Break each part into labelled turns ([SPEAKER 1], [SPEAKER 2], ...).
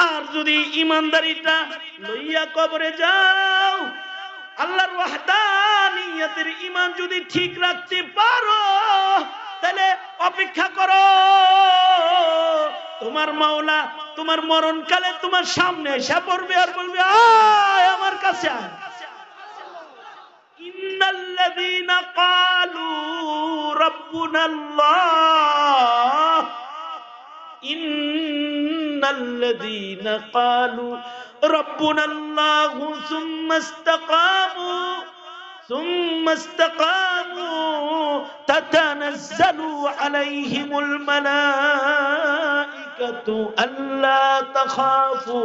[SPEAKER 1] আর যদি ইমানদারিটা লইয়া কবরে যাও, আল্লাহর ওয়াহদানিয়তের ঈমান যদি ঠিক রাখতে পারো, তাহলে অপেক্ষা করো, তোমার মাওলা তোমার মরণকালে তোমার সামনে এসে পড়বে আর বলবে, আয় আমার কাছে আয়। ইন্নাল্লাযীনা ক্বালু রাব্বুনাল্লাহ, ইন্নাল্লাযীনা ক্বালু রাব্বুনাল্লাহু সুম্মা ইসতাকামু তাতানাজ্জালু আলাইহিমুল মালাইকাতু আল্লা তাখাফু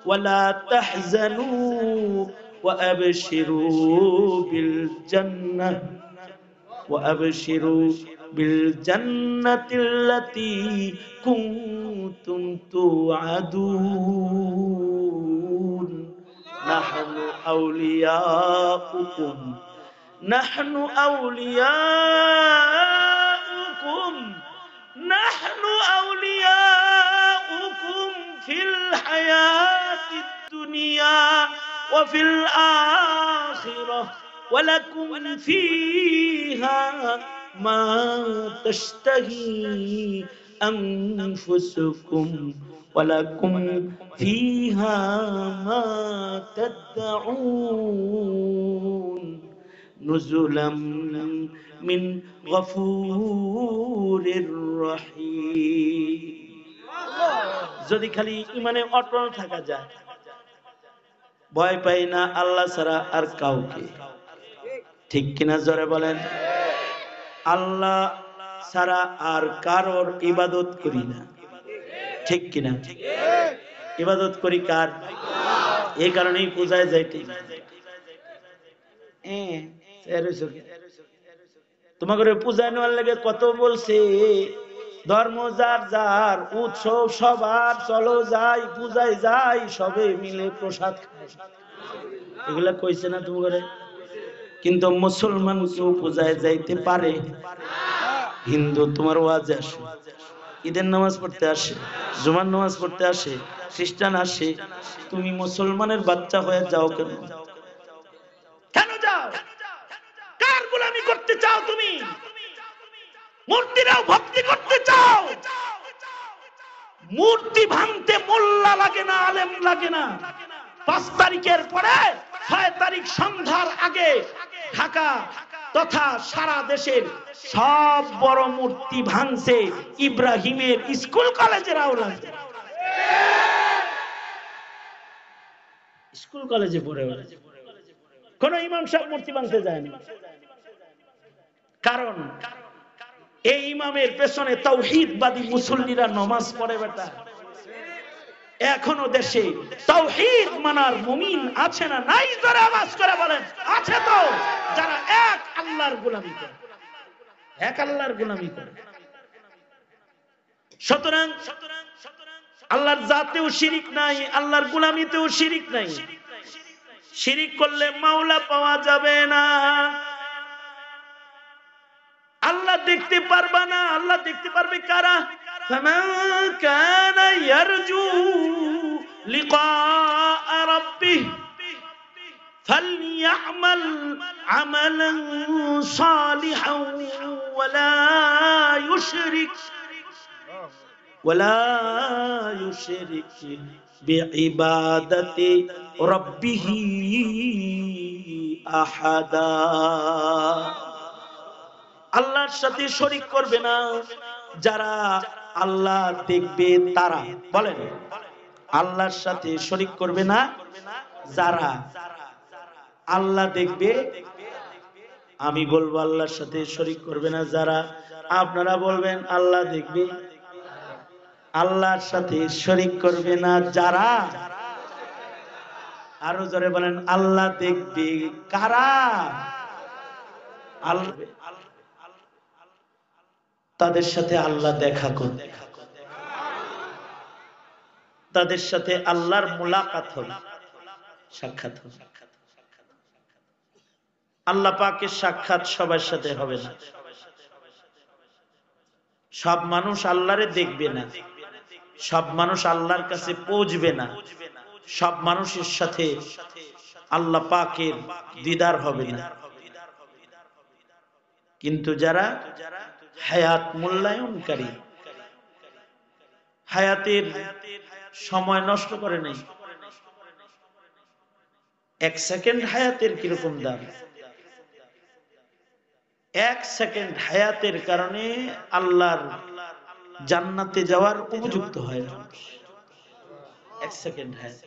[SPEAKER 1] ওয়া লা তাহজানু وأبشروا بالجنة التي كنتم توعدون نحن أولياؤكم في الحياة الدنيا وفي الآخرة ولكم فيها ما تشتهي أنفسكم ولكم فيها ما تدعون نزلا من غفور رحيم। যদি খালি ইমানে অটল থাকা যায়, ভয় পাই না আল্লাহ ছাড়া আর কাউকে, ঠিক কিনা জোরে বলেন? আল্লাহ ছাড়া আর কারোর ইবাদত করি না, ঠিক কিনা? ইবাদত করি কার? এই কারণেই পূজায় যাইতে। তোমাকে পূজায় নেওয়ার লাগে কত বলছে, ধর্ম যার যার, উৎসব সবার, চলো যাই পূজায় যাই, সবে মিলে প্রসাদ খায়, এগুলা কইছে না তোমাকে? কিন্তু মুসলমান কেউ পূজায় যাইতে পারে? হিন্দু তোমার ওয়াজে আসে, ঈদের নামাজ পড়তে আসে, জুমার নামাজ পড়তে আসে, খ্রিস্টান আসে, তুমি মুসলমানের বাচ্চা হয়ে যাও কেন? কেন যাও? কার গোলামি করতে চাও তুমি? মূর্তিরাও ভক্তি করতে চাও? মূর্তি ভাঙতে মোল্লা লাগে না, আলেম লাগে না। 5 তারিখের পরে 6 তারিখ সন্ধ্যার আগে ঢাকা তথা সারা দেশের সব বড় মূর্তি ভাঙছে ইব্রাহিমের স্কুল কলেজের আওলাদ। স্কুল কলেজে পড়ে কোন ইমাম সাহেব মূর্তি ভাঙতে যায়নি। কারণ এই ইমামের পেছনে তাওহীদবাদী মুসল্লিরা নামাজ পড়ে। বেটা, এখনো দেশে তাওহীদ মানার মুমিন আছে না নাই? জোরে আওয়াজ করে বলেন, আছে তো, যারা এক আল্লাহর গোলামি করে, এক আল্লাহর গোলামি করে। সুতরাং আল্লাহর জাতেও শিরিক নাই, আল্লাহর গোলামিতেও শিরিক নাই। শিরিক করলে মাওলা পাওয়া যাবে না, আল্লাহ দেখতে পারবা না। আল্লাহ দেখতে পারবে কারা? ফামান কানা ইয়ারজু লিকাআ রাব্বিহ ফালইয়ামাল আমালান সালিহান ওয়ালা ইউশরিক বিইবাদাতি রাব্বিহি আহাদা। আল্লাহর সাথে শরীক করবে না যারা আল্লাহ দেখবে তারা। বলেন, আল্লাহর সাথে শরীক করবে না যারা আল্লাহ দেখবে। আমি বলবো আল্লাহর সাথে শরীক করবে না যারা, আপনারা বলবেন আল্লাহ দেখবে। আল্লাহর সাথে শরীক করবে না যারা, আরো জোরে বলেন, আল্লাহ দেখবে কারা? আল্লাহ তাদের সাথে আল্লাহ দেখা করবে, তাদের সাথে আল্লাহর মুলাকাত হবে, সাক্ষাৎ হবে। আল্লাহ পাকের সাক্ষাৎ সবার সাথে হবে না। সব মানুষ আল্লাহরে দেখবে না, সব মানুষ আল্লাহর কাছে পৌঁছবে না, সব মানুষের সাথে আল্লাহ পাকের দিদার হবে না। কিন্তু যারা হায়াত মূল্যায়নকারী, হায়াতের সময় নষ্ট করে নাই, এক সেকেন্ড হায়াতের কিরকম দাম, এক সেকেন্ড হায়াতের কারণে আল্লাহর জান্নাতে যাওয়ার উপযুক্ত হয় না। এক সেকেন্ড হায়াত,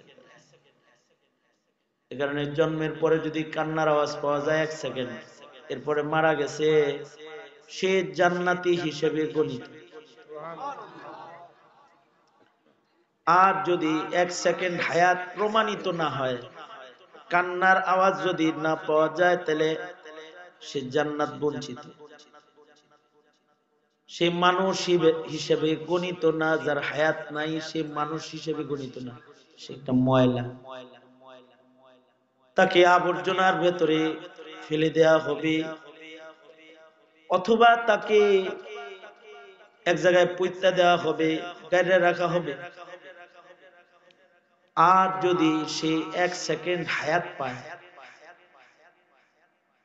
[SPEAKER 1] এ কারণে জন্মের পরে যদি কান্নার আওয়াজ পাওয়া যায় এক সেকেন্ড, এরপরে মারা গেছে, সে জান্নাতি হিসেবে গণিত। আর যদি এক সেকেন্ড হায়াত প্রমাণিত না হয়, কান্নার আওয়াজ যদি না পাওয়া যায়, তাহলে সে জান্নাত বঞ্চিত, সে মানুষ হিসেবে গণিত না। যার হায়াত নাই সে মানুষ হিসেবে গণিত না, সে একটা ময়লা। তাকে আবর্জনার ভেতরে ফেলে দেয়া হবে, অথবা তাকে এক জায়গায় পুঁতা দেওয়া হবে, গাড়ি রাখা হবে। আর যদি সে এক সেকেন্ড হায়াত পায়,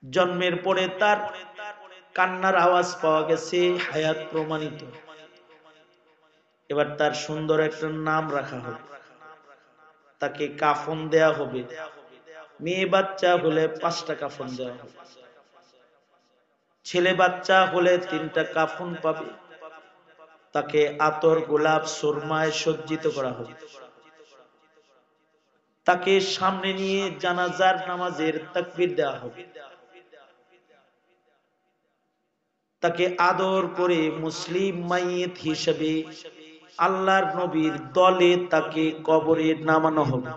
[SPEAKER 1] জন্মের পরে তার কান্নার আওয়াজ পাওয়া গেছে, হায়াত প্রমাণিত, এবার তার সুন্দর একটা নাম রাখা হবে, তাকে কাফন দেয়া হবে। মেয়ে বাচ্চা হলে 5টা কাফন দেওয়া হবে, ছেলে বাচ্চা হলে 3টা কাফন পাবে। তাকে আতর, গোলাপ, সুরমায় সজ্জিত করা হবে। তাকে সামনে নিয়ে জানাজার নামাজের তাকবীর দেওয়া হবে। তাকে আদর করে মুসলিম মাইয়িত হিসেবে আল্লাহর নবীর দলে তাকে কবরে নামানো হবে,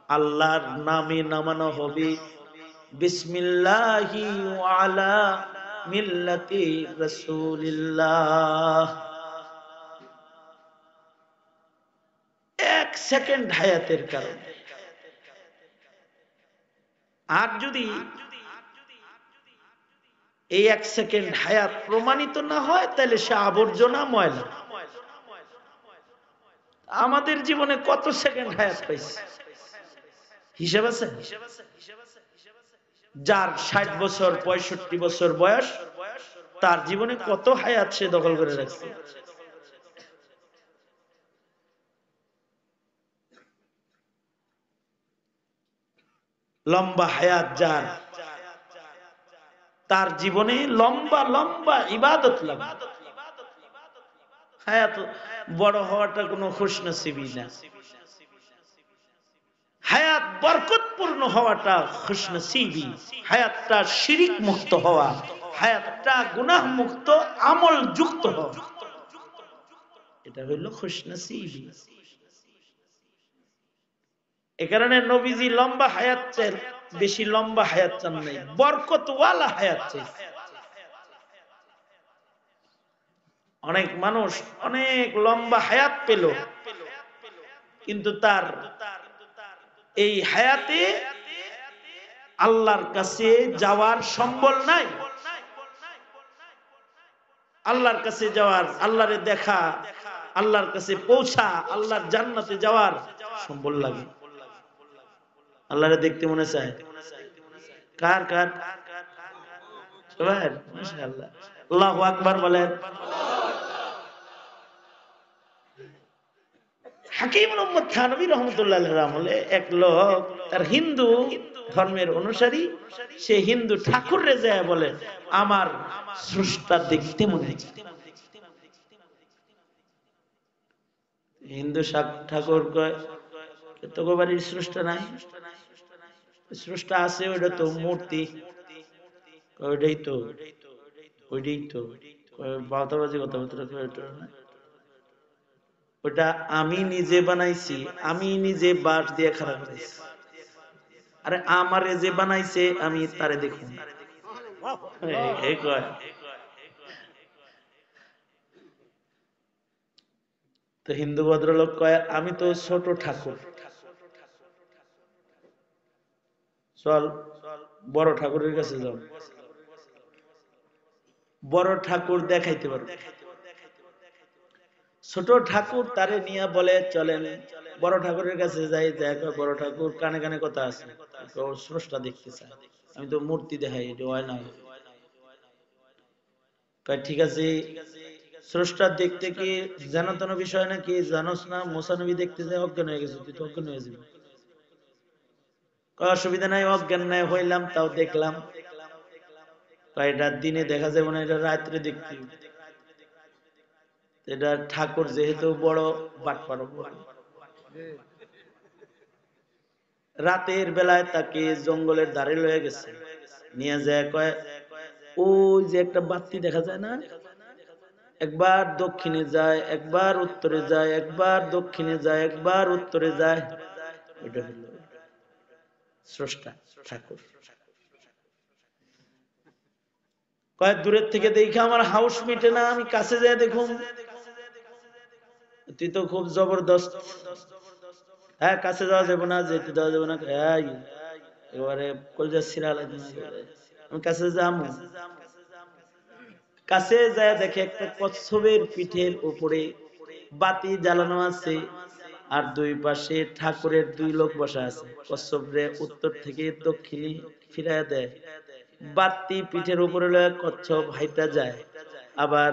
[SPEAKER 1] আল্লাহর নামে নামানো হবে। বিসমিল্লাহি ওয়া আলা মিল্লাতি রাসূলিল্লাহ। এক সেকেন্ড হায়াতের কারণে। আর যদি এই এক সেকেন্ড হায়াত প্রমাণিত না হয়, তাহলে সে আবর্জনা, ময়লা। আমাদের জীবনে কত সেকেন্ড হায়াত পাইছে হিসাব আছে? যার 60 বছর 65 বছর বয়স, তার জীবনে কত হায়াত সে দখল করে রাখছে। লম্বা হায়াত যার, তার জীবনে লম্বা লম্বা ইবাদত লাগবে। হায়াত বড় হওয়াটা কোনো খুশনসিবি না, হায়াত বরকতপূর্ণ হওয়াটা খুশনসিবি। হায়াতটা শিরিক মুক্ত হওয়া, হায়াতটা গুনাহ মুক্ত, আমল যুক্ত হওয়া, এটা হইল খুশনসিবি। এ কারণে নবীজি লম্বা হায়াত চান, বেশি লম্বা হায়াত চান নাই, বরকতওয়ালা হায়াত চাই। অনেক মানুষ অনেক লম্বা হায়াত পেল, কিন্তু তার এই হায়াতে আল্লাহর কাছে যাওয়ার সম্বল নাই। আল্লাহর কাছে যাওয়ার, আল্লাহরে দেখা, আল্লাহর কাছে পৌঁছা, আল্লাহর জান্নাতে যাওয়ার সম্বল লাগে। আল্লাহরে দেখতে মনে চায় কার কার? সবার। মাশাআল্লাহ, আল্লাহু আকবার বলেন। হাকিম মুহাম্মদ থানভী রাহমাতুল্লাহ আলাইহি আমলে এক লোক, তার হিন্দু ধর্মের অনুসারী, সে হিন্দু ঠাকুরে যায় বলে, আমার স্রষ্টা দেখতে মনে চায়। হিন্দু ঠাকুর কয়, তোকে বাড়ির স্রষ্টা নাই? স্রষ্টা আছে, ওইটা তো মূর্তি। ওইটাই তো, ওইটাই তো বাতাবাজি কথাবার্তা। ওটা আমি নিজে বানাইছি, আমি নিজে বাঁশ দিয়ে খারাপ করেছি। আরে আমারে যে বানাইছে আমি তারে দেখুন। তো হিন্দু ভদ্রলোক কয়, আমি তো ছোট ঠাকুর, চল বড় ঠাকুরের কাছে যাও, বড় ঠাকুর দেখাইতে পারবে। ছোট ঠাকুর তারে নিয়ে বলে চলেন বড় ঠাকুরের কাছে যাই। দেখো বড় ঠাকুর কানে কানে কথা আছে, স্রষ্টা দেখতে চায়, আমি তো মূর্তি দেখাই, এটা হয় না। ঠিক আছে, স্রষ্টা দেখতে কি জানাতন বিষয় নাকি? জানোস না মুসা নবী দেখতে যায় অজ্ঞান হয়ে গেছে, তুই তো অজ্ঞান হয়ে যাবি। অসুবিধা নাই, অজ্ঞান নাই হইলাম, তাও দেখলাম। এটা দিনে দেখা যাবে না, এটা রাত্রে দেখতে। এটা ঠাকুর যেহেতু বড় বাটপার, রাতের বেলায় তাকে জঙ্গলের ধারে লয়ে গেছে, নিয়ে যায় কয় ওই যে একটা বাতি দেখা যায় না, একবার দক্ষিণে যায়, একবার উত্তরে যায়, একবার দক্ষিণে যায়, একবার উত্তরে যায়, ওইটা হলো স্রষ্টা ঠাকুর। কয়েক দূরের থেকে দেখে আমার হাউস মিটে না, আমি কাছে যায় দেখুন। তুই তো খুব জবরদস্ত, হ্যাঁ কাছে যাওয়া যাবে না, যেতে দেওয়া যাবে না। এবারে কলজা সিরাল, আমি কাছে যাবো। কাছে যায় দেখে একটা কচ্ছপের পিঠের উপরে বাতি জ্বালানো আছে, আর দুই পাশে ঠাকুরের দুই লোক বসা আছে। কচ্ছপরে উত্তর থেকে দক্ষিণে ফিরাইয়া দেয়, বাতি পিঠের উপরে লয়ে কচ্ছপ হাইটা যায়, আবার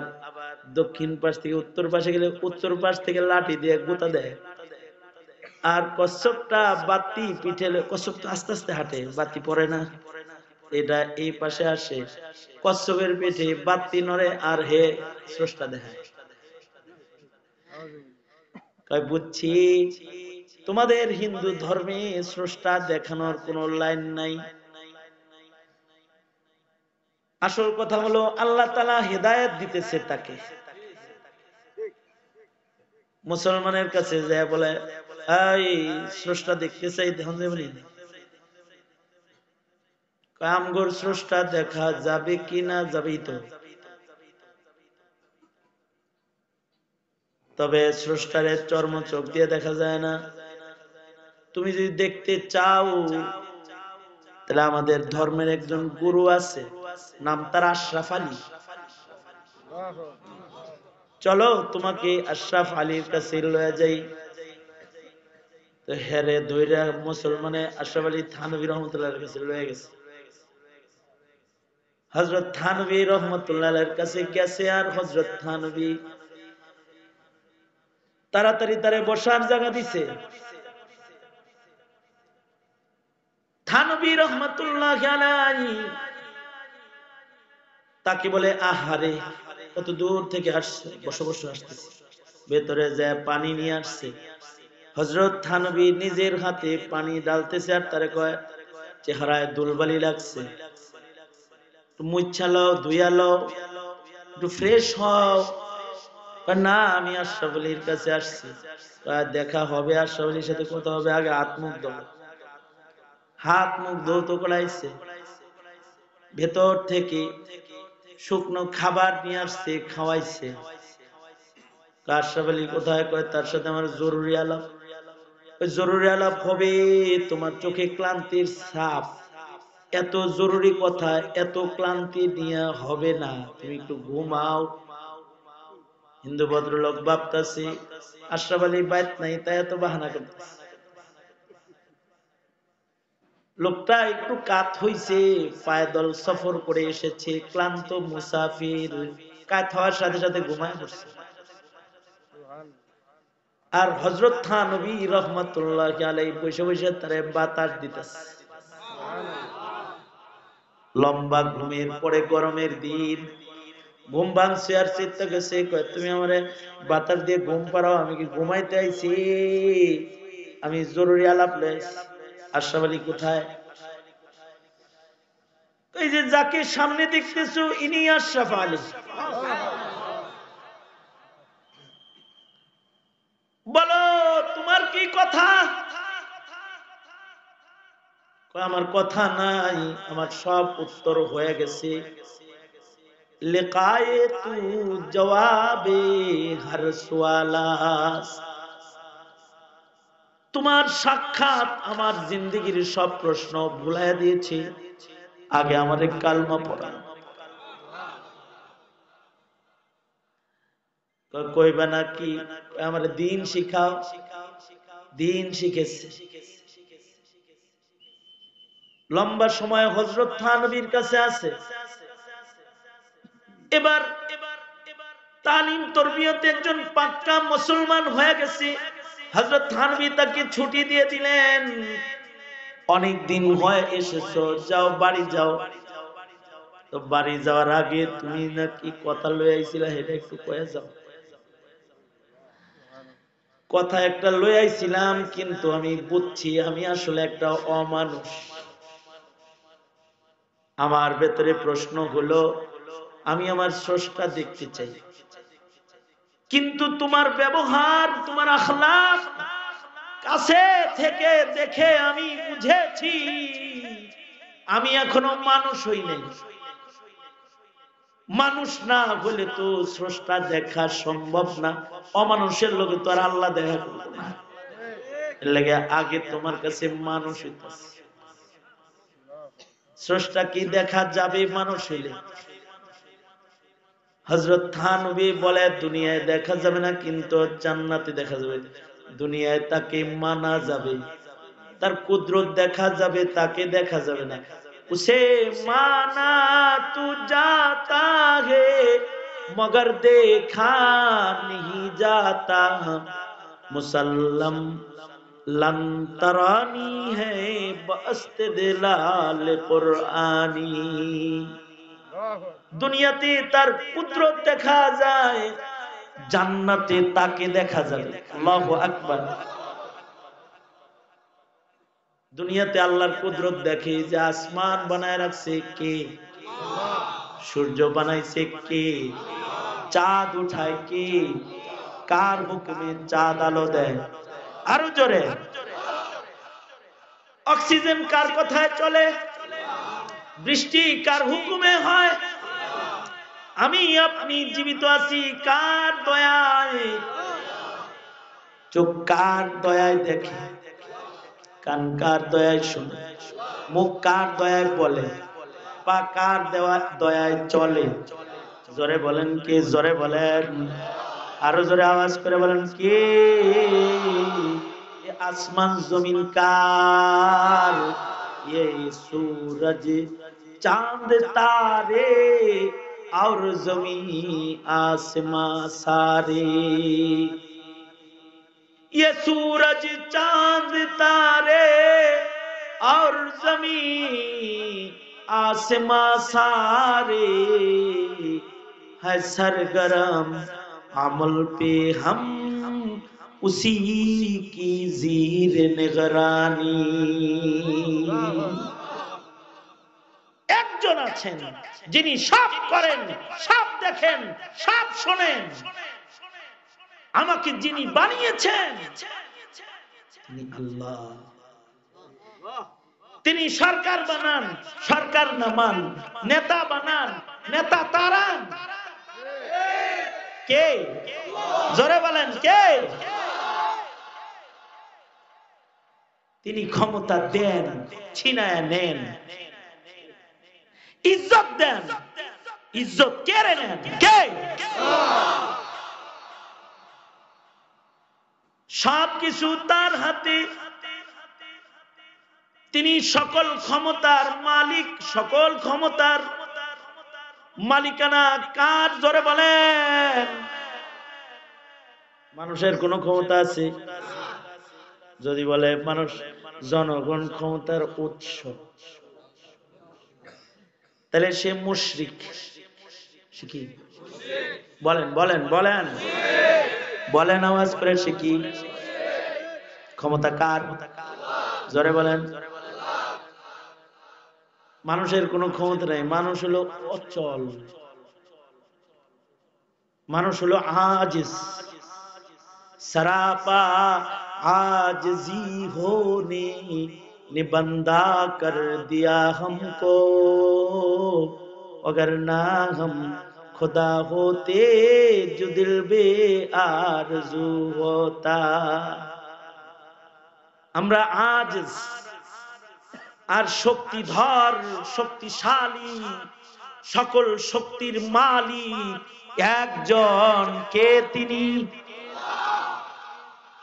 [SPEAKER 1] দক্ষিণ পাশ থেকে উত্তর পাশে গেলে উত্তর পাশ থেকে লাঠি দিয়ে গোতা দেয়। আর কচ্ছপটা বাতি পিঠে, কচ্ছপ তো আস্তে আস্তে হাঁটে, বাতি পড়ে না, এটা এই পাশে আসে, কচ্ছপের পিঠে বাতি নড়ে, আর হে স্রষ্টা দেখায়। বুঝছি তোমাদের হিন্দু ধর্মে স্রষ্টা দেখানোর কোন লাইন নাই। আসল কথা হলো আল্লাহ তাআলা হেদায়েত দিতেছে তাকে। মুসলমানের কাছে যায় বলে এই স্রষ্টা দেখতে চাই, দেখুন যাবেনি, আমগর স্রষ্টা দেখা যাবে কি না, যাবেই তো। তবে স্রষ্টারের চর্ম চোখ দিয়ে দেখা যায় না। তুমি যদি দেখতে চাও তাহলে আমাদের ধর্মের একজন গুরু আছে, নাম তার আশরাফ আলী। চলো তোমাকে আশরাফ আলীর কাছে লয়ে যাই। তো হেরে দইরা মুসলমানে আশরাফ আলী থানভী রহমতুল্লাহর কাছে লয়ে গেছে। হযরত থানভী রহমতুল্লাহর কাছে গেছে, আর হযরত থানভী তাড়াতাড়ি তারে বসার জায়গা দিছে। থানভী রহমতুল্লাহ আলাইহি তাকে বলে আহারে কত দূর থেকে আসছে, বসে বসে আসতেছে। ভেতরে যায় পানি নিয়ে আসছে। হযরত থানভী নিজের হাতে পানি ডালতেছে, আর তারে কয় চেহারায় দুলবালি লাগছে, মুছালো ধুইয়ালো, একটু ফ্রেশ হও। না আমি আশরাফ আলীর কাছে আসছি, দেখা হবে আশরাফ আলীর সাথে, কথা হবে, আগে হাত মুখ ধোবো। হাত মুখ ধৌত করাইছে, ভেতর থেকে শুকনো খাবার নিয়ে আসছে, খাওয়াইছে। আশরাফ আলী কোথায়? কয় তার সাথে আমার জরুরি আলাপ। জরুরি আলাপ হবে, তোমার চোখে ক্লান্তির ছাপ, এত জরুরি কথা এত ক্লান্তি নিয়ে হবে না, তুমি একটু ঘুমাও। হিন্দু ভদ্রলোক ভাবতাছি আশরাফ আলী বাইত নাই, তাই এত বাহানা করতেছে। লোকটা একটু কাত হইছে, পায়দল সফর করে এসেছে, ক্লান্ত মুসাফির, কাত হওয়ার সাথে সাথে ঘুমায় পড়ছে। আর হযরত থানভী রহমাতুল্লাহ আলাইহি বসে বসে তারে বাতাস দিতেছে। লম্বা ঘুমের পরে গরমের দিন ঘুম ভাঙছে, আর চিন্তা গেছে, তুমি আমারে বাতাস দিয়ে ঘুম পাড়াও, আমি কি ঘুমাইতে আইছি? আমি জরুরি আলাপ লইছি। আশরাফ আলী কোথায়? এই যে যাকে সামনে দেখতেছো ইনি আশরাফ আলী। বলো তোমার কি কথা? আমার কথা নাই, আমার সব উত্তর হয়ে গেছে। লিকায়ে তু জবাবে হর সওয়ালাস, তোমার সাক্ষাৎ আমার জিন্দেগির সব প্রশ্ন ভুলাইয়া দিয়েছে। আগে আমারে কালমা পড়া। কইবা নাকি আমার দিন শিখাও, দিন শিখেছে। লম্বা সময় হযরত থানবীর কাছে আছে। এবার তালিম তরবিয়তে একজন পাক্কা মুসলমান হয়ে গেছে। হযরত থানবী তাকে ছুটি দিয়ে দিলেন, অনেক দিন হয় এসেছো, যাও বাড়ি যাও। তো বাড়ি যাওয়ার আগে তুমি নাকি কথা লয়ে আইছিলা, এটা একটু কয়ে যাও। কথা একটা লয়ে আইছিলাম, কিন্তু আমি বুঝছি আমি আসলে একটা অমানুষ। আমার ভেতরে প্রশ্ন হলো, আমি আমার স্রষ্টা দেখতে চাই, কিন্তু তোমার ব্যবহার, তোমার আখলাক কাছে থেকে দেখে আমি বুঝেছি আমি এখনো মানুষ হই নাই। মানুষ না হলে তো স্রষ্টা দেখা সম্ভব না, অমানুষের লোকে তো আর আল্লাহ দেখা করবো না। এর লাগে আগে তোমার কাছে মানুষ হইতেছে। স্রষ্টা কি দেখা যাবে মানুষ হইলে? হযরত থানবী বলে, দুনিয়ায় দেখা যাবে না, কিন্তু জান্নাতে দেখা যাবে। দুনিয়ায় তাকে মানা যাবে, তার কুদরত দেখা যাবে, তাকে দেখা যাবে না। উসে মানা তু জাতা হে মগর দেখা नहीं जाता, মুসাল্লাম लन तरानी है बस्ते दिलाल कुरआनी। দুনিয়াতে তার কুদরত দেখা যায়, জান্নাতে তাকে দেখা যাবে। আল্লাহু আকবার। দুনিয়াতে আল্লাহর কুদরত দেখে, যে আসমান বানায় রাখছে কে? সূর্য বানাইছে কে? চাঁদ উঠায় কে? কার হুকুমে চাঁদ আলো দেয়? আরো জোরে। অক্সিজেন কার কথায় চলে? বৃষ্টি কার হুকুমে হয়? আমি আপনি জীবিত আছি কার দয়ায়? চোখ কার দয়ায় দেখে? কান কার দয়ায় শুনে? মুখ কার দয়ায় বলে? পা কার দয়ায় চলে? জোরে বলেন কে? জোরে বলেন, আরো জোরে আওয়াজ করে বলেন কে? আসমান জমিন কার? ये सूरज चांद तारे और जमीन आसमां सारे। ये सूरज चांद तारे और जमीन आसमां सारे है सरगरम अमल पे हम उसी की जीर निगरानी। একজন আছেন যিনি সব করেন, সব দেখেন, সব শোনেন। আমাকে যিনি বানিয়েছেন তিনি আল্লাহ। তিনি সরকার বানান, সরকার নামান, নেতা বানান, নেতা তারান। কে? জোরে বলেন কে? তিনি ক্ষমতা দেন, ছিনায় নেন, ইজ্জত দেন, ইজ্জত কেড়ে নেন। কে? সবকিছু তার হাতে। তিনি সকল ক্ষমতার মালিক, সকল ক্ষমতার মালিকানা কার? জোরে বলেন। মানুষের কোন ক্ষমতা আছে? যদি বলে মানুষ, জনগণ ক্ষমতার উৎস, তাহলে সে মুশরিক। সে কি? বলেন বলেন বলেন বলেন, আওয়াজ করে। সে কি? ক্ষমতা কার? জোরে বলেন। মানুষের কোনো ক্ষমতা নাই। মানুষ হলো অচল, মানুষ হলো আজিজ। सरापा आजिजी होने ने बंदा कर दिया हमको, अगर ना हम खुदा होते जो दिल बे आरज़ू होता। আমরা আজিজ আর শক্তিধর, শক্তিশালী, সকল শক্তির মালিক একজন, কে তিনি?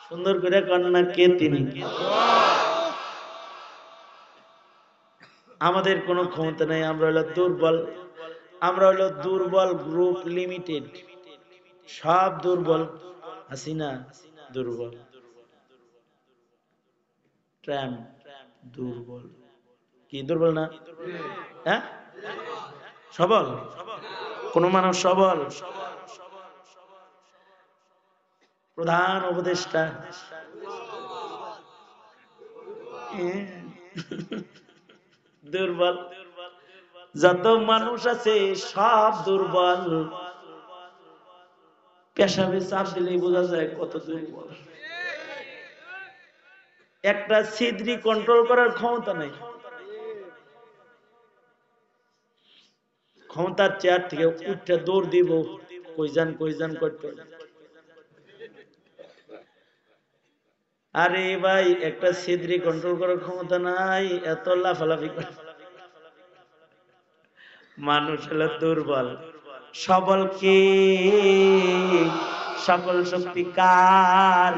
[SPEAKER 1] সুন্দর করে কন্যা, কে তিনি? আমাদের কোনো ক্ষমতা নেই, আমরা হলো দুর্বল, আমরা হলো দুর্বল গ্রুপ লিমিটেড, সব দুর্বল। হাসিনা দুর্বল, ট্রাম্প দুর্বল, কি দুর্বল না? হ্যাঁ, সবল? কোন মানুষ সবল? প্রধান উপদেষ্টা দুর্বল। যত মানুষ আছে সব দুর্বল। পেশাবে চাপ দিলেই বোঝা যায় কত দুর্বল। একটা ছিদ্রি কন্ট্রোল করার ক্ষমতা নেই। ক্ষমতার চেয়ার থেকে উঠে দৌড় দিব, কইজান করতে। আরে ভাই, একটা ছিদ্রি কন্ট্রোল করার ক্ষমতা নাই, এত লাফালাফি করে। মানুষ হলো দুর্বল। সবল কে? সকল শক্তি কার?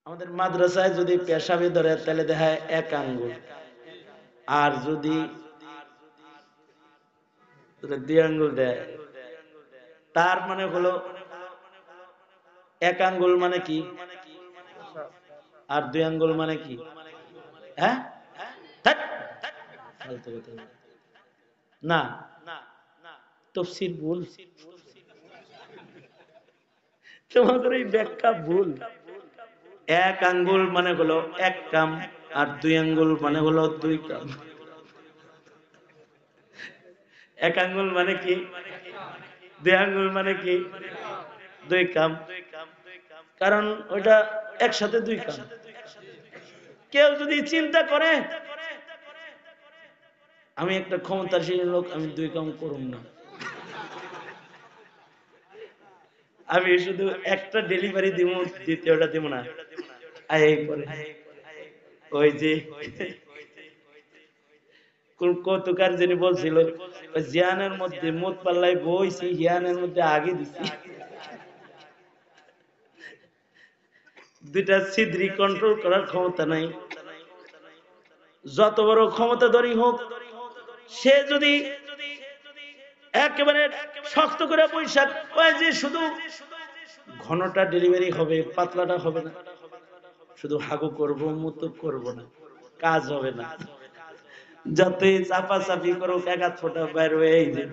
[SPEAKER 1] আমাদের মাদ্রাসায় যদি পেশাবি ধরে তাহলে দেখায় এক আঙ্গুল, আর যদি দুই আঙ্গুল দেয়, তার মানে হলো এক আঙ্গুল মানে কি, আর দুই আঙ্গুল মানে কি? হ্যাঁ, না, তফসির ভুল, তোমাদের এই ব্যাখ্যা ভুল। এক আঙ্গুল মানে হলো এক কাম, আর দুই আঙ্গুল মানে হলো দুই কাম। এক আঙ্গুল মানে কি, দুই আঙ্গুল মানে কি, দুই কাম। কারণ ওইটা একসাথে দুই কাম। কেউ যদি চিন্তা করে আমি একটা ক্ষমতাশীল লোক, আমি দুই কাম করুন না, আমি শুধু একটা ডেলিভারি দিব, দ্বিতীয়টা দিব না, ওই যে কৌতুকার যিনি বলছিল, জিয়ানের মধ্যে মুত পাল্লাই বইছি, হিয়ানের মধ্যে আগে দিছি। দুইটা ছিদ্রি কন্ট্রোল করার ক্ষমতা নাই। যত বড় ক্ষমতাধরী হোক, সে যদি একেবারে শক্ত করে বৈশাখ যে শুধু ঘনটা ডেলিভারি হবে, পাতলাটা হবে না, শুধু হাগু করব মুতু করব না, কাজ হবে না। যতই চাপা চাপি করো, এক হাত ফোটা বের হয়ে যাবে।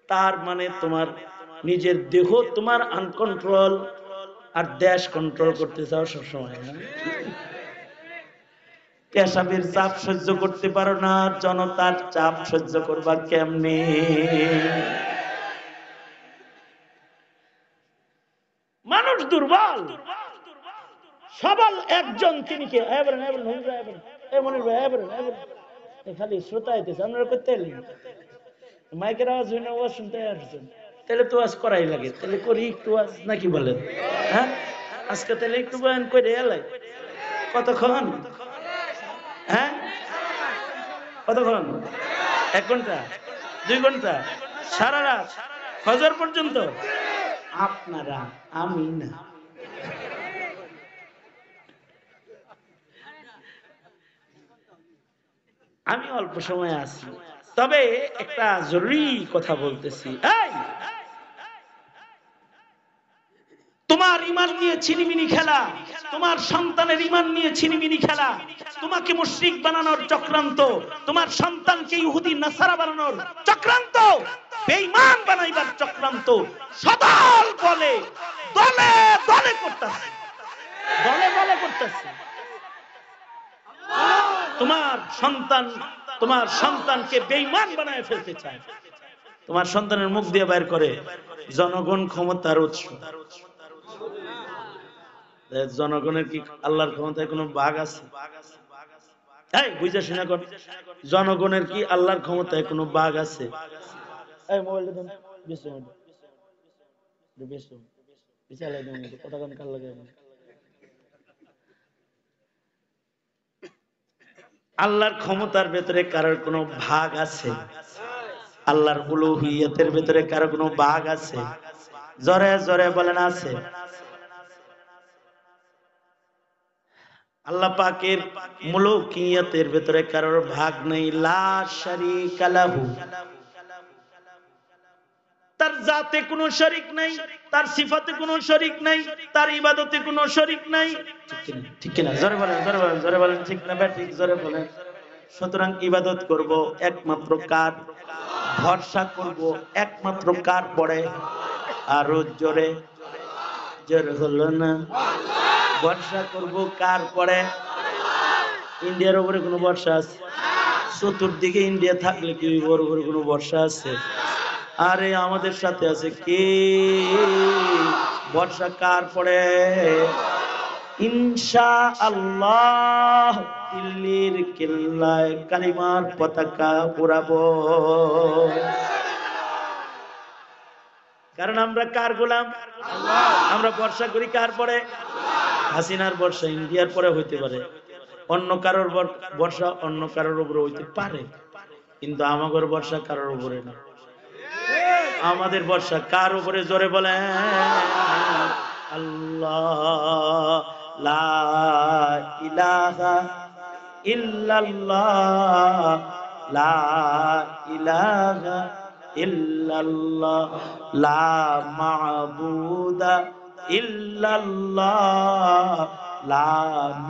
[SPEAKER 1] তার মানে তোমার নিজের দেহ তোমার আনকন্ট্রোল, আর দেশ কন্ট্রোল করতে চাও সবসময়। পেশাবের চাপ সহ্য করতে পারো না, জনতার চাপ সহ্য করবা কেমনে? মানুষ দুর্বল। সবল একজন, তিনি কে? খালি শ্রোতা আইতেছে, আপনারা করতে এলেন, মাইকের আওয়াজ হই না, ওয়াজ শুনতে আসছেন, তাহলে তো আজ করাই লাগে, তাহলে করি একটু আজ, নাকি বলেন? হ্যাঁ, আজকে তাহলে একটু বয়ান করে এলাই। কতক্ষণ? হ্যাঁ, কতক্ষণ? 1 ঘন্টা, 2 ঘন্টা, সারা রাত, ফজর পর্যন্ত? আপনারা, আমি না। আমি অল্প সময় আছি, তবে একটা জরুরি কথা বলতেছি। এই, তোমার ঈমান নিয়ে ছিনিমিনি খেলা, তোমার সন্তানের ঈমান নিয়ে ছিনিমিনি খেলা, তোমাকে মুশরিক বানানোর চক্রান্ত, তোমার সন্তানকে ইহুদি নাসারা বানানোর চক্রান্ত, বেঈমান বানাইবার চক্রান্ত সদল বলে দলে দলে করতেছে, দলে দলে করতেছে। তোমার সন্তানকে বেঈমান বানায় ফেলতে চায়। তোমার সন্তানের মুখ দিয়ে বের করে জনগণ ক্ষমতার উৎস। জনগণের কি আল্লাহর ক্ষমতায় কোনো ভাগ আছে? এই বুঝা শোনা কর, জনগণের কি আল্লাহর ক্ষমতায় কোনো ভাগ আছে? এই মোবাইলটা দেন, বেশি বেশি বিশাল কথা কান কার লাগে। আল্লাহর ক্ষমতার ভেতরে কারোর কোনো ভাগ আছে? আল্লাহর উলুহিয়তের ভেতরে কারো কোনো ভাগ আছে? জোরে জোরে বলেন আছে? আল্লাহ পাকের মুলুকিয়তের ভেতরে কারোর ভাগ নেই। লা শারীকা লাহু, তার জাতে কোনো শরীক নাই, তার সিফাতে কোনো শরীক নাই, তার ইবাদতে কোনো শরীক নাই। ঠিক কিনা? জোরে বলেন, জোরে বলেন, জোরে বলেন, ঠিক না ঠিক? জোরে বলেন। সুতরাং ইবাদত করব একমাত্র কার? ভরসা করব একমাত্র কার পড়ে? আরো জোরে জোরে হলো না? ভরসা করব কার পড়ে? ইন্ডিয়ার উপরে কোনো ভরসা আছে? চতুর্দিকে ইন্ডিয়া থাকলে কি ওর উপরে কোনো ভরসা আছে? আরে আমাদের সাথে আছে কে? ভরসা কার পড়ে? ইনশাআল্লাহ দিল্লির কেল্লায় কালিমার পতাকা উড়াবো। কারণ আমরা কার গোলাম? আমরা ভরসা করি কার পরে? হাসিনার ভরসা ইন্ডিয়ার পরে হইতে পারে, অন্য কারোর ভরসা অন্য কারোর উপরে হইতে পারে, কিন্তু আমাদের ভরসা কারোর উপরে না। আমাদের ভরসা কার উপরে? জোরে বলেন আল্লাহ। লা ইলাহা ইল্লাল্লাহ, লা ইলাহা ইল্লাল্লাহ, লা মা'বুদা ইল্লাল্লাহ, লা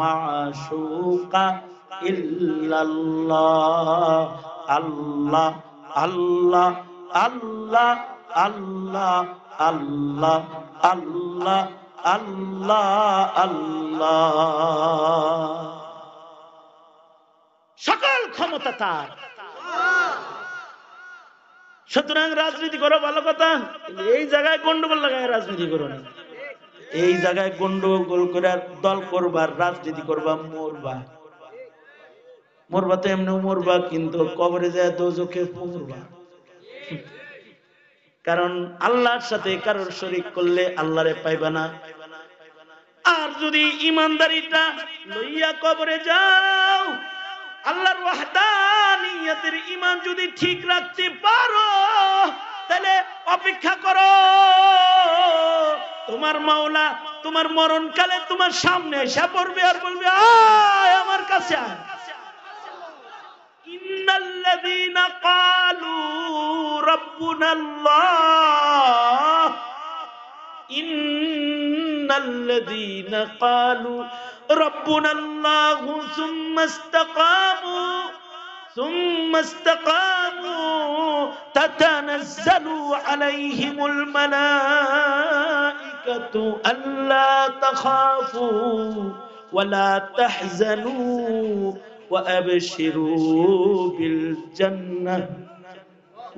[SPEAKER 1] মা'শুকা ইল্লাল্লাহ। আল্লাহ আল্লাহ আল্লাহ আল্লাহ আল্লাহ আল্লাহ আল্লাহ আল্লাহ। সকল ক্ষমতা তার। সুতরাং রাজনীতি করো ভালো কথা, এই জায়গায় গন্ডগোল লাগায় রাজনীতি করো না। এই জায়গায় গন্ডগোল করে দল করবার রাজনীতি করবা, মরবা। মরবা তো এমনি মরবা, কিন্তু কবরে যায় দোজখে মরবা। কারণ আল্লাহর সাথে কারোর শরীক করলে আল্লাহরে পাইবা না। আর যদি ইমানদারিটা লইয়া কবরে যাও, আল্লাহর ওয়াহদানিয়তের ঈমান যদি ঠিক রাখতে পারো, তাহলে অপেক্ষা করো, তোমার মাওলা তোমার মরণকালে তোমার সামনে এসে পড়বে আর বলবে, আয় আমার কাছে আয়। ইন্নাল্লাযীনা ক্বালু রাব্বুনাল্লাহ, ইন্নাল্লাযীনা ক্বালু রাব্বুনাল্লাহু সুম্মা ইসতাকামু তাতানাজ্জালু আলাইহিমুল মালাইকাতু আল্লা তাখাফু ওয়া লা তাহজানু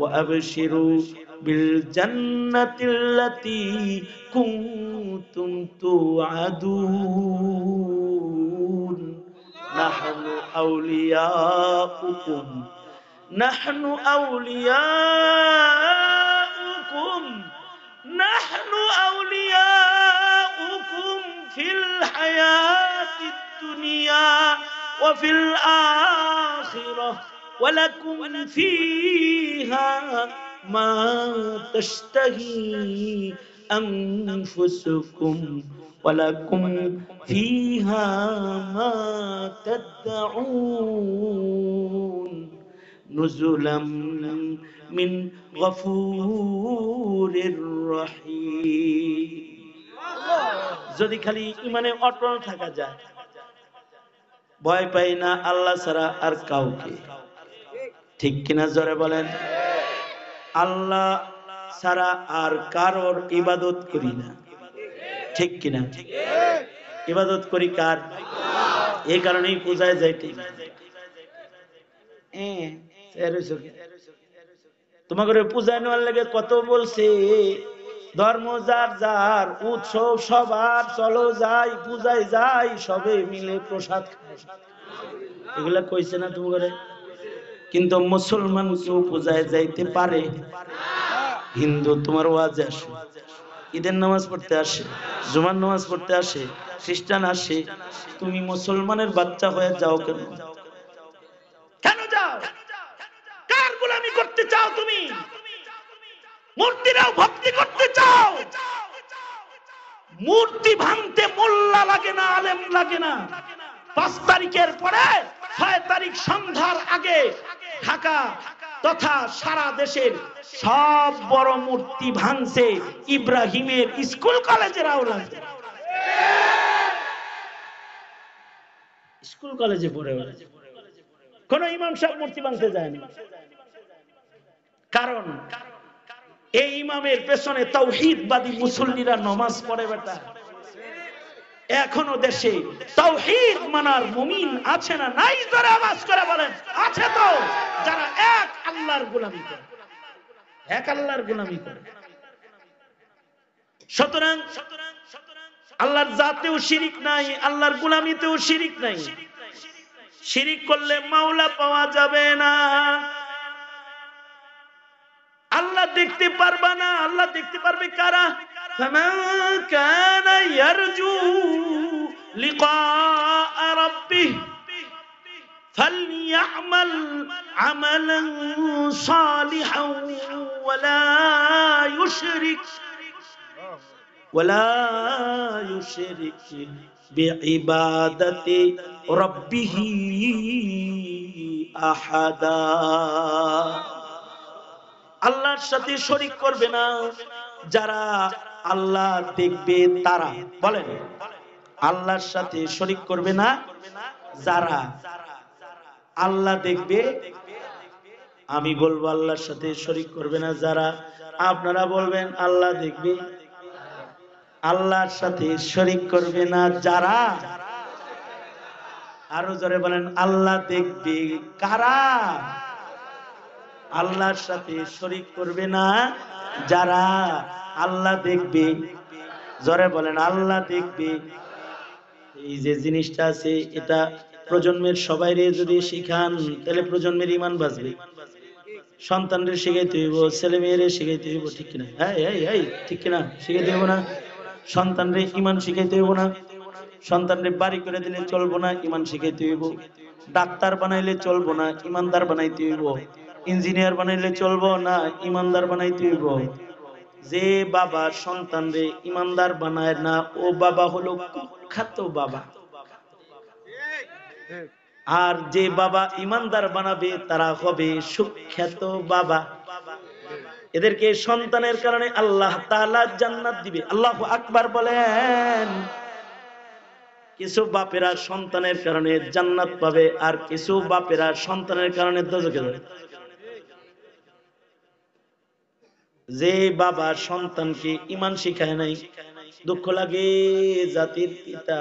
[SPEAKER 1] وأبشروا بالجنة التي كنتم توعدون نحن أولياؤكم في الحياة الدنيا وفي الآخرة ولكم فيها ما تشتهي أنفسكم ولكم فيها ما تدعون نزلا من غفور رحيم। যদি খালি ইমানে অটল থাকা যায়, ভয় পাই না আল্লাহ ছাড়া আর কাউকে, ঠিক কিনা? জোরে বলেন। আল্লাহ ছাড়া আর কারোর ইবাদত করি না, ঠিক কিনা? ইবাদত করি কার? এই কারণেই পূজায় যাইতে। তোমাকে পূজায় নেওয়ার লাগে কত বলছে, ধর্ম যার যার, উৎসব সবার, চলো যাই পূজায় যাই সবে মিলে প্রসাদ খায়, এগুলা কইছে না তোমাকে? কিন্তু মুসলমান কেউ পূজায় যাইতে পারে? হিন্দু তোমার ওয়াজে আসে, ঈদের নামাজ পড়তে আসে, জুমার নামাজ পড়তে আসে, খ্রিস্টান আসে, তুমি মুসলমানের বাচ্চা হয়ে যাও কেন? গোলামি করতে চাও, তুমি মূর্তিরাও ভক্তি করতে চাও, মূর্তি ভাঙতে মোল্লা লাগে না, আলেম লাগে না। 5 তারিখের পরে 6 তারিখ সন্ধ্যার আগে ঢাকা তথা সারা দেশের সব বড় মূর্তি ভাঙছে ইব্রাহিমের স্কুল কলেজের আওলাদ। স্কুল কলেজে পড়ে কোন ইমাম সাহেব মূর্তি ভাঙতে যায়নি। কারণ এই ইমামের পেছনে তাওহীদবাদী মুসল্লিরা নামাজ পড়ে। বেটা, এখনো দেশে তাওহীদ মানার মুমিন আছে না নাই? জোরে আওয়াজ করে বলেন। আছে তো, যারা এক আল্লাহর গোলামি করে, এক আল্লাহর গোলামি করে। সুতরাং আল্লাহর জাতেও শিরিক নাই, আল্লাহর গোলামিতেও শিরিক নাই। শিরিক করলে মাওলা পাওয়া যাবে না, আল্লাহ দেখতে পারবা না। আল্লাহ দেখতে পারবে কারা? ফামান কানা ইয়ারজু লিকাআ রাব্বিহ ফালইয়ামাল আমালান সালিহান ওয়ালা ইউশরিক বিইবাদাতি রাব্বিহি আহাদা। আল্লাহর সাথে শরীক করবে না যারা আল্লাহ দেখবে তারা। বলেন, আল্লাহর সাথে শরীক করবে না যারা আল্লাহ দেখবে। আমি বলবো আল্লাহর সাথে শরীক করবে না যারা। আপনারা বলবেন আল্লাহ দেখবে। আল্লাহর সাথে শরীক করবে না যারা। আরো জোরে বলেন, আল্লাহ দেখবে কারা? আল্লাহর সাথে শরীক করবে না যারা আল্লাহ দেখবে। জোরে বলেন, আল্লাহ দেখবে। এই যে জিনিসটা আছে, এটা প্রজন্মের সবাইরে যদি শিখান তাহলে প্রজন্মের ঈমান বাঁচবে। সন্তানদের শিখাইতে হইব, ছেলে মেয়েরে শিখাইতে হইব, ঠিক কিনা? এই ঠিক কিনা? শিখাইতে হইব না? সন্তানরে ঈমান শিখাইতে হইব না? সন্তানরে বাড়ি করে দিলে চলবো না, ঈমান শিখাইতে হইব। ডাক্তার বানাইলে চলবো না, ঈমানদার বানাইতে হইব। ইঞ্জিনিয়ার বানাইলে চলবো না, ঈমানদার বানাইতে হইব। যে বাবা সন্তানরে ঈমানদার বানায় না, ও বাবা হলো কুখ্যাত বাবা। আর যে বাবা ঈমানদার বানাবে তারা হবে সুখ্যাত বাবা। এদেরকে সন্তানের কারণে আল্লাহ তাআলা জান্নাত দিবে। আল্লাহু আকবার বলেন। কিছু বাপেরা সন্তানের কারণে জান্নাত পাবে, আর কিছু বাপেরা সন্তানের কারণে দোজখে যাবে। যে বাবা সন্তানকে ঈমান শিখায় নাই, দুঃখ লাগে। জাতির পিতা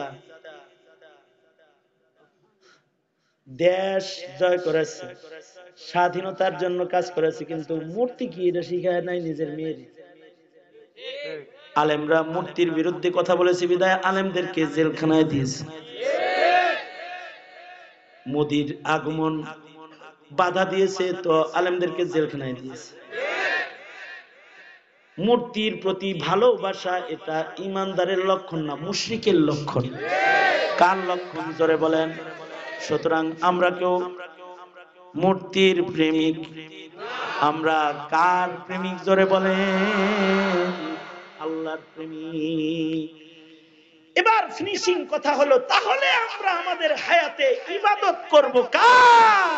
[SPEAKER 1] দেশ জয় করেছে, স্বাধীনতার জন্য কাজ করেছে, কিন্তু মূর্তি কি এটা শিখায় নাই নিজের মেয়ের। আলেমরা মূর্তির বিরুদ্ধে কথা বলেছে বিদায় আলেমদেরকে জেলখানায় দিয়েছে। মোদির আগমন বাধা দিয়েছে তো আলেমদেরকে জেলখানায় দিয়েছে। মূর্তির প্রতি ভালোবাসা এটা ঈমানদারের লক্ষণ না, মুশরিকের লক্ষণ। কার লক্ষণ? জোরে বলেন। সুতরাং আমরা কেউ মূর্তির প্রেমিক, আমরা কার প্রেমিক? জোরে বলেন, আল্লাহর প্রেমিক। এবার ফিনিশিং কথা হলো, তাহলে আমরা আমাদের হায়াতে ইবাদত করব কার?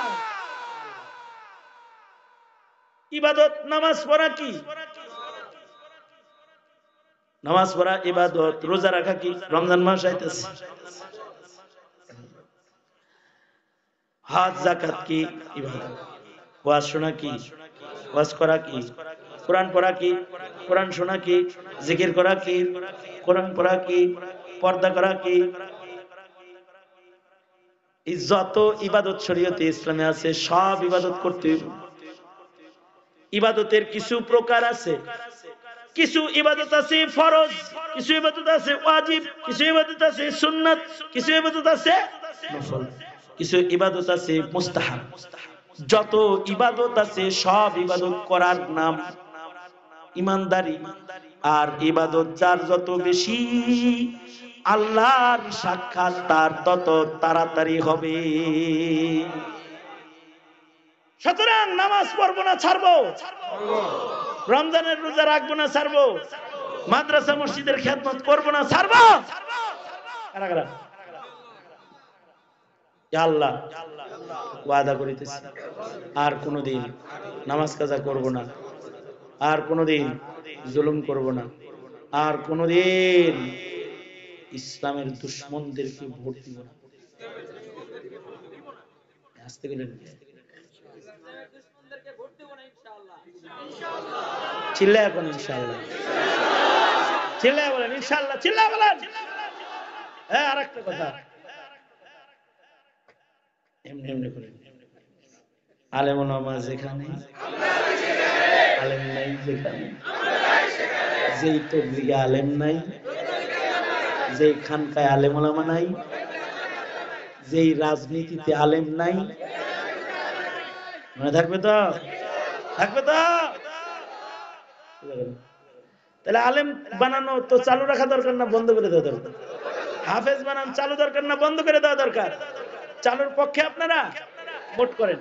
[SPEAKER 1] ইবাদত নামাজ পড়া কি? নামাজ পড়া ইবাদত। রোজা রাখা কি? রমজান মাস আইতেছে। হজ যাকাত কি? ইবাদত। ওয়াজ শোনা কি? ওয়াজ করা কি? কোরআন পড়া কি? কোরআন শোনা কি? জিকির করা কি? কোরআন পড়া কি? পর্দা করা কি? এই যত ইবাদত শরীয়তে ইসলামে আছে সব ইবাদত করতে হবে। ইবাদতের কিছু প্রকার আছে, কিছু ইবাদত আছে ফরজ, কিছু ইবাদত আছে ওয়াজিব, কিছু ইবাদত আছে সুন্নাত, কিছু ইবাদত আছে নফল, কিছু ইবাদত আছে মুস্তাহাব। যত ইবাদত আছে সব ইবাদত করার নাম ইমানদারি। আর ইবাদত যার যত বেশি, আল্লাহর সাক্ষাৎ তার তত তাড়াতাড়ি হবে। সুতরাং নামাজ পড়বো না ছাড়বো, রমজানের রোজা রাখবো না ছাড়বো, মাদ্রাসা মসজিদের খেদমত করবো না ছাড়বো। কারা কারা? আল্লাহ ওয়াদা করিতেছি আর কোনদিন নামাজ কাজা করব না, আর কোনদিন জুলুম করব না, আর কোনদিন ইসলামের দুশমনদেরকে ভোট দিব না। আসতে গেলেন চিল্লায় এখন ইনশাআল্লাহ, চিল্লায় বলেন ইনশাআল্লাহ, চিল্লায় বলেন। হ্যাঁ, আর একটা কথা, এমনি এমনি করে আলেম ওলামা যেখানে, আলেম নাই যেখানে, যেই তবলিগে আলেম নাই, যেই খানকায় আলেম ওলামা নাই, যেই রাজনীতিতে আলেম নাই, মনে থাকবে তো? থাকবে তো? তাহলে আলেম বানানো তো চালু রাখা দরকার না বন্ধ করে দেওয়া দরকার? হাফেজ বানানো চালু দরকার না বন্ধ করে দেওয়া দরকার? চালুর পক্ষে আপনারা ভোট করেন।